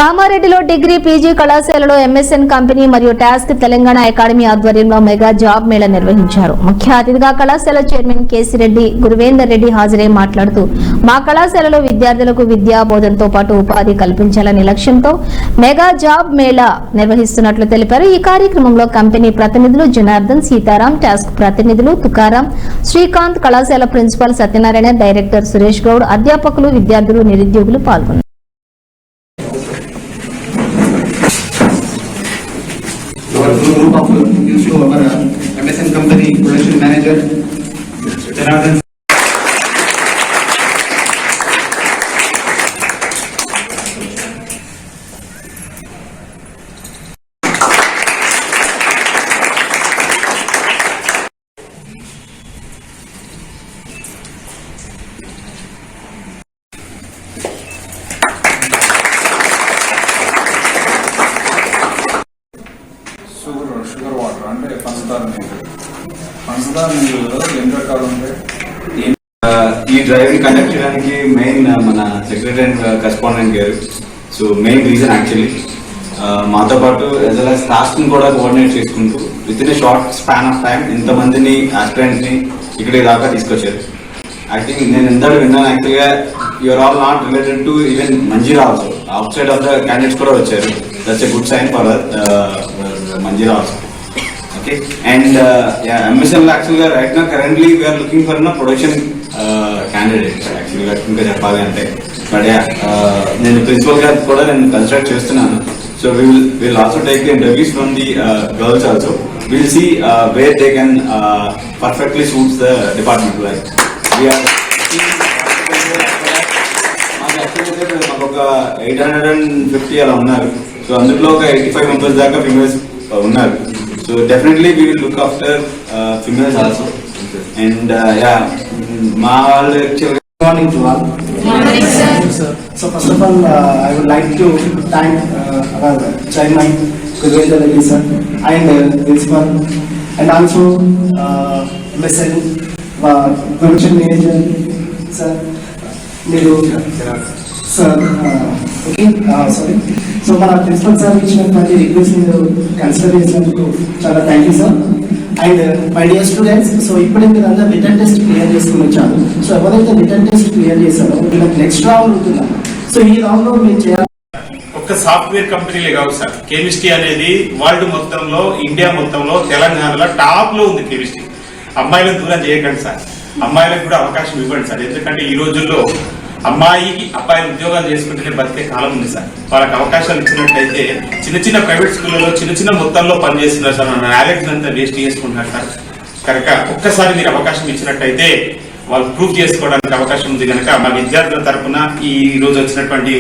కామారెడ్డిలో degree PG కళాశాలలో MSN company మరియు టాస్క్ తెలంగాణ అకాడమీ ఆధ్వర్యంలో మెగా జాబ్ మేళా నిర్వహించారు. ముఖ్య అతిథిగా కళాశాల చైర్మన్ కేసిరెడ్డి గురువేందర్ రెడ్డి హాజరై మాట్లాడుతూ మా కళాశాలలో విద్యార్థులకు విద్యా బోధనతో పాటు ఉపాధి కల్పించాలనే లక్ష్యంతో మెగా జాబ్ మేళా నిర్వహిస్తున్నట్లు తెలిపారు. ఈ కార్యక్రమంలో కంపెనీ ప్రతినిధులు జనార్దన్, సీతారాం, టాస్క్ ప్రతినిధులు తుకారాం, శ్రీకాంత్, కళాశాల ప్రిన్సిపల్ సత్యనారాయణ, డైరెక్టర్ సురేష్ గౌడ్, అధ్యాపకులు, విద్యార్థులు, నిరుద్యోగులు పాల్గొన్నారు. Group of used to our MSN company production manager Janardhan. Sugar water అంటే పంచదార నీళ్ళలో ఎన్ని రకాలు ఉంటాయి? ఈ డ్రైవ్ ని కండక్ట్ చేయడానికి మెయిన్ మన సెక్రటరీ అండ్ కరెస్పాండెంట్ గారు. సో మెయిన్ రీజన్ యాక్చువల్లీ మాతో పాటు యాజ్ వెల్ యాజ్ టాస్క్ ని కూడా కోఆర్డినేట్ చేసుకుంటూ with in a short span of time ఇంతమందిని ఆస్పిరెంట్స్ ని ఇక్కడికి దాకా తీసుకొచ్చారు. ఐ థింక్ నేను ఎంతటి విన్నాను యాక్చువల్గా you're all not related to even Manjeera also. Outside of the candidates కూడా వచ్చారు. That's a good sign for Manjeera also. Okay, and MSN actually right now currently we are looking for a production candidate actually ఇంకా చెప్పాలి అంటే. But నేను principal గారు కూడా నేను construct చేస్తున్నాను. So will also take interviews from the girls also. Will see where they can perfectly suits the department. Like మాకు ఒక 850 అలా ఉన్నారు. సో అందులో ఒక 85 మెంబర్స్ దాకా ఫిమేల్స్ ఉన్నారు. So definitely we will look after females also. And ma actually good morning to all. Good morning, sir. So first of all I would like to thank our chairman Guruvendur Reddy sir and principal and also MSN production manager sir Niru sir. Okay, sorry. So మన principal sir ఇచ్చినటువంటి request మీరు consider చేసినందుకు చాలా thank you sir. And my dear students, so ఇప్పుడే మీరు అందరూ return test clear చేసుకుని వచ్చారు. సో ఎవరైతే రిటర్న్ టెస్ట్ క్లియర్ చేశారో వీళ్ళకి నెక్స్ట్ రౌండ్ ఉంటున్నారు. సో ఈ రౌండ్ లో మీరు చేయాలి. ఒక్క సాఫ్ట్వేర్ కంపెనీలే కావు సార్, కెమిస్ట్రీ అనేది వరల్డ్ మొత్తంలో, ఇండియా మొత్తంలో, తెలంగాణలో టాప్ లో ఉంది కెమిస్ట్రీ. అమ్మాయిలను దూరం చేయకండి సార్, అమ్మాయిలకు కూడా అవకాశం ఇవ్వండి సార్. ఎందుకంటే ఈ రోజుల్లో అమ్మాయికి అబ్బాయి ఉద్యోగాలు చేసుకుంటేనే బతికే కాలం ఉంది సార్. వాళ్ళకి అవకాశాలు ఇచ్చినట్లయితే చిన్న చిన్న ప్రైవేట్ స్కూళ్ళలో చిన్న చిన్న మొత్తంలో పనిచేస్తున్నారు సార్. మన నాలెడ్జ్ అంతా వేస్ట్ చేసుకుంటున్నారు సార్. కనుక ఒక్కసారి మీరు అవకాశం ఇచ్చినట్టయితే వాళ్ళు ప్రూవ్ చేసుకోవడానికి అవకాశం ఉంది. కనుక మా విద్యార్థుల తరఫున ఈ రోజు వచ్చినటువంటి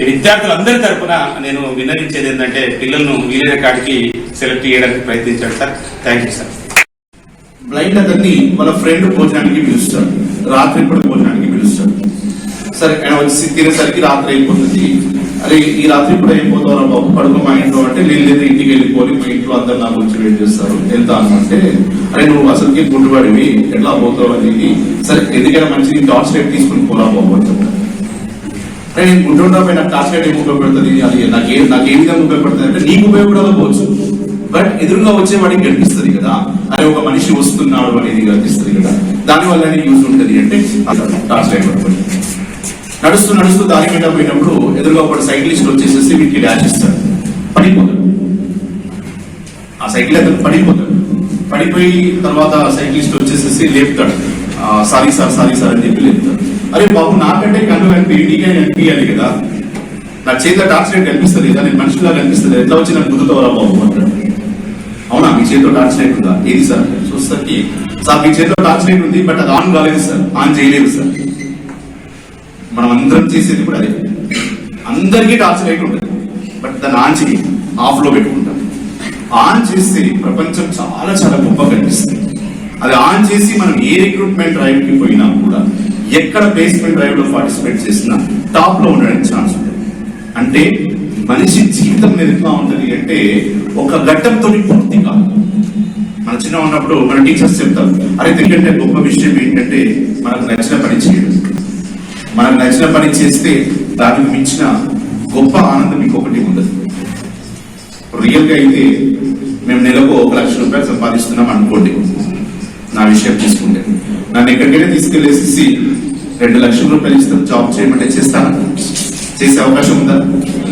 విద్యార్థులందరి తరఫున నేను విన్నవించేది ఏంటంటే పిల్లలను వీలైన కాడికి సెలెక్ట్ చేయడానికి ప్రయత్నించాడు sir. Thank you sir. Blind అతన్ని వాళ్ళ ఫ్రెండ్ భోజనానికి పిలుస్తాడు, రాత్రి కూడా భోజనానికి పిలుస్తాడు. సరే ఆయన వచ్చి తినేసరికి రాత్రి అయిపోతుంది. అరే ఈ రాత్రి కూడా అయిపోతారా బాబు, పడుకో మా ఇంట్లో అంటే లేదు ఇంటికి వెళ్ళిపోయి మా ఇంట్లో అందరు నా గురించి వెయిట్ చేస్తారు వెళ్తా అంటే, అరే నువ్వు అసలుకి గుడ్డుపడివి ఎట్లా పోతావు అనేది. సరే ఎందుకైనా మంచిది టార్చ్ లైట్ తీసుకుని పోరా బాబు అని చెప్తాను. అరే నేను గుడ్డుండపై నాకు టార్చ్ లైట్ ఏమి ఉపయోగపడుతుంది, అది నాకు ఏ విధంగా ఉపయోగపడుతుంది అంటే నీకు ఉపయోగపడకపోవచ్చు, బట్ ఎదురుగా వచ్చే వాడికి కనిపిస్తుంది కదా. అరే ఒక మనిషి వస్తున్నాడు అనేది కనిపిస్తుంది కదా, దానివల్ల యూజ్ ఉంటుంది అంటే టార్చ్ లైట్ పడుతుంది. నడుస్తూ నడుస్తూ దారి మీద పోయినప్పుడు ఎదురుగా ఒక సైక్లిస్ట్ వచ్చేసేసి వీటికి డాష్ ఇస్తాడు, పడిపోతాడు. ఆ సైకిల్ అతను పడిపోతాడు. పడిపోయి తర్వాత సైక్లిస్ట్ వచ్చేసేసి లేపుతాడు, సారీ సార్ అని చెప్పి లేపుతాడు. అరే బాబు నాకంటే కన్ను నీకే కనిపించాలి కదా, నా చేతిలో టార్చ్ లైట్ కనిపిస్తుంది కదా, నేను మనిషిలా కనిపిస్తుంది, ఎట్లా వచ్చి నన్ను గుర్తుతావరా బాబు అంటాడు. అవునా మీ చేతిలో టార్చ్ లైట్ ఉందా? ఏది సార్? చూస్తే సార్ మీ చేతిలో టార్చ్ లైట్ ఉంది, బట్ అది ఆన్ కాలేదు సార్, ఆన్ చేయలేదు సార్. మనం అందరం చేసేది కూడా అదే, అందరికీ టార్చ్ లైట్ ఉంటుంది, బట్ దాన్ని ఆన్ చేయి, ఆఫ్ లో పెట్టుకుంటాం. ఆన్ చేస్తే ప్రపంచం చాలా చాలా గొప్పగా కనిపిస్తుంది. అది ఆన్ చేసి మనం ఏ రిక్రూట్మెంట్ డ్రైవ్ కి పోయినా కూడా, ఎక్కడ ప్లేస్మెంట్ డ్రైవ్ లో పార్టిసిపేట్ చేసినా టాప్ లో ఉండడానికి ఛాన్స్ ఉంటుంది. అంటే మనిషి జీవితం మీద ఎట్లా ఉంటుంది అంటే ఒక ఘట్టంతో పూర్తి కాదు. మన చిన్న ఉన్నప్పుడు మన టీచర్స్ చెప్తారు, అరే ఎందుకంటే గొప్ప విషయం ఏంటంటే మనకు నచ్చిన పని చేయడం. మనకు నచ్చిన పని చేస్తే దానికి మించిన గొప్ప ఆనందం ఇంకొకటి ఉండదు. రియల్ గా అయితే మేము నెలకు 1 లక్ష రూపాయలు సంపాదిస్తున్నాం అనుకోండి, నా విషయం తీసుకుంటే నన్ను ఎక్కడికైనా తీసుకెళ్లేసి 2 లక్షల రూపాయలు ఇస్తాం జాబ్ చేయమంటే చేస్తానా? చేసే అవకాశం ఉందా?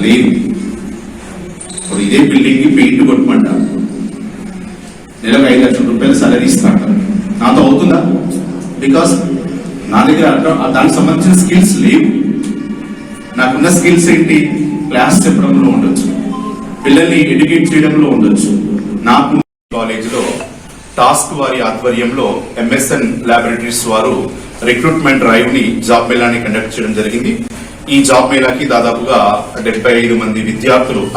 లేదు. ఇప్పుడు ఇదే బిల్డింగ్ కి పెయింట్ కొట్టమంటా, నెలకు 5 లక్షల రూపాయలు సాలరీ ఇస్తా, నాతో అవుతుందా? బికాస్ నా దగ్గర దానికి సంబంధించిన స్కిల్స్ లేవు. నాకున్న స్కిల్స్ ఏంటి? క్లాస్ చెప్పడంలో ఉండొచ్చు, పిల్లల్ని ఎడ్యుకేట్ చేయడంలో ఉండొచ్చు. నాకు కాలేజీలో టాస్క్ వారి ఆధ్వర్యంలో MSN ల్యాబొరేటరీస్ వారు రిక్రూట్మెంట్ డ్రైవ్ ని జాబ్ మేళాని కండక్ట్ చేయడం జరిగింది. ఈ జాబ్ మేళాకి దాదాపుగా 75 మంది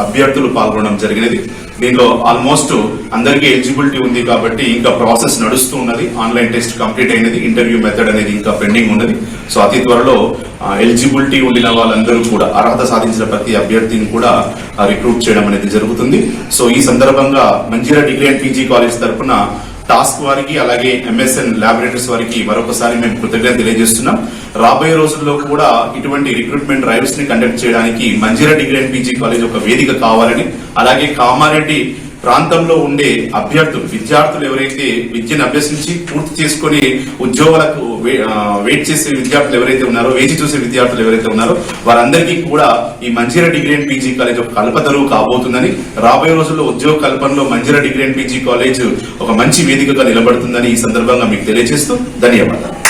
అభ్యర్థులు పాల్గొనడం జరిగినది. దీనిలో ఆల్మోస్ట్ అందరికీ ఎలిజిబిలిటీ ఉంది కాబట్టి ఇంకా ప్రాసెస్ నడుస్తూ ఉన్నది. ఆన్లైన్ టెస్ట్ కంప్లీట్ అయినది, ఇంటర్వ్యూ మెథడ్ అనేది ఇంకా పెండింగ్ ఉన్నది. సో అతి త్వరలో ఎలిజిబిలిటీ ఉండిన వాళ్ళందరూ కూడా, అర్హత సాధించిన ప్రతి అభ్యర్థిని కూడా రిక్రూట్ చేయడం అనేది జరుగుతుంది. సో ఈ సందర్భంగా Manjeera degree and PG college తరఫున టాస్క్ వారికి అలాగే MSN ల్యాబొరేటరీస్ వారికి మరొకసారి మేము కృతజ్ఞత తెలియజేస్తున్నాం. రాబోయే రోజుల్లో కూడా ఇటువంటి రిక్రూట్మెంట్ డ్రైవ్స్ ని కండక్ట్ చేయడానికి Manjeera degree and PG college ఒక వేదిక కావాలని, అలాగే కామారెడ్డి ప్రాంతంలో ఉండే విద్యార్థులు ఎవరైతే విద్యను అభ్యసించి పూర్తి చేసుకుని ఉద్యోగాలకు వెయిట్ చేసే విద్యార్థులు ఎవరైతే ఉన్నారో, వేచి చూసే విద్యార్థులు ఎవరైతే ఉన్నారో వారందరికీ కూడా ఈ Manjeera degree and PG college ఒక కల్పతరువు కాబోతుందని, రాబోయే రోజుల్లో ఉద్యోగ కల్పనలో Manjeera degree and PG college ఒక మంచి వేదికగా నిలబడుతుందని ఈ సందర్భంగా మీకు తెలియజేస్తూ ధన్యవాదాలు.